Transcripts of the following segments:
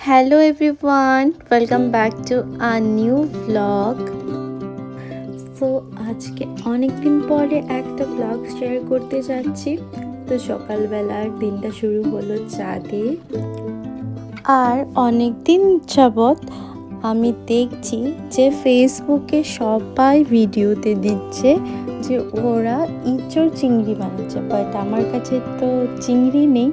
Hello everyone, welcome back to a new vlog. So আজকে অনেক দিন পরে একটা vlog শেয়ার করতে যাচ্ছি। তো সকালবেলার দিনটা শুরু হলো চা দিয়ে। আর অনেক দিন যাবত আমি দেখছি যে ফেসবুকে সবাই ভিডিওতে দিচ্ছে যে ওরা ইঁচড় চিংড়ি বানাচ্ছে, বাট আমার কাছে তো চিংড়ি নেই।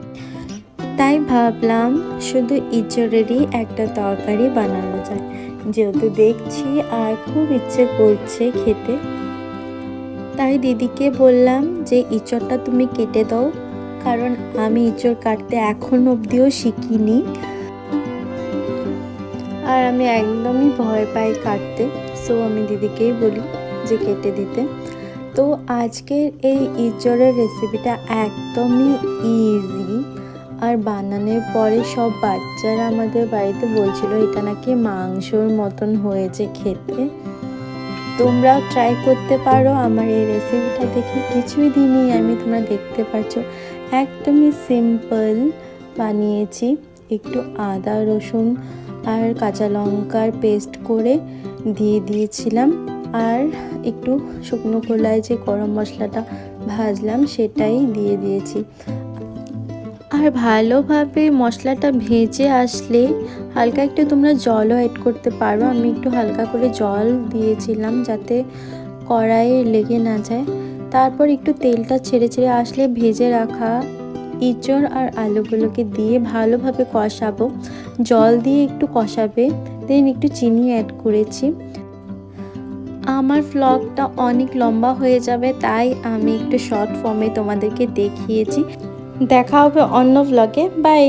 তাই ভাবলাম শুধু ইঁচড়েরই একটা তরকারি বানানো যায়, যেহেতু দেখছি আর খুব ইচ্ছে করছে খেতে। তাই দিদিকে বললাম যে ইঁচড়টা তুমি কেটে দাও, কারণ আমি ইঁচড় কাটতে এখন অবধিও শিখিনি আর আমি একদমই ভয় পাই কাটতে। সো আমি দিদিকেই বলি যে কেটে দিতে। তো আজকের এই ইঁচড়ের রেসিপিটা একদমই ইজি, আর বানানোর পরে সব বাচ্চারা আমাদের বাড়িতে বলছিল এটা নাকি মাংসর মতন হয়েছে খেতে। তোমরাও ট্রাই করতে পারো। আমার এই রেসিপিটা দেখে কিছুই দিনই আমি, তোমরা দেখতে পাচ্ছ একদমই সিম্পল বানিয়েছি। একটু আদা রসুন আর কাঁচা লঙ্কার পেস্ট করে দিয়ে দিয়েছিলাম, আর একটু শুকনো খোলায় যে গরম মশলাটা ভাজলাম সেটাই দিয়ে দিয়েছি। আর ভালোভাবে মশলাটা ভেজে আসলে হালকা একটু তোমরা জলও অ্যাড করতে পারো। আমি একটু হালকা করে জল দিয়েছিলাম যাতে কড়াইয়ে লেগে না যায়। তারপর একটু তেলটা ছেড়ে ছেড়ে আসলে ভেজে রাখা ইঁচড় আর আলুগুলোকে দিয়ে ভালোভাবে কষাবো। জল দিয়ে একটু কষাবে, দেন একটু চিনি অ্যাড করেছি। আমার ভ্লগটা অনেক লম্বা হয়ে যাবে, তাই আমি একটু শর্ট ফর্মে তোমাদেরকে দেখিয়েছি। দেখা হবে অন্য ভ্লগে। বাই।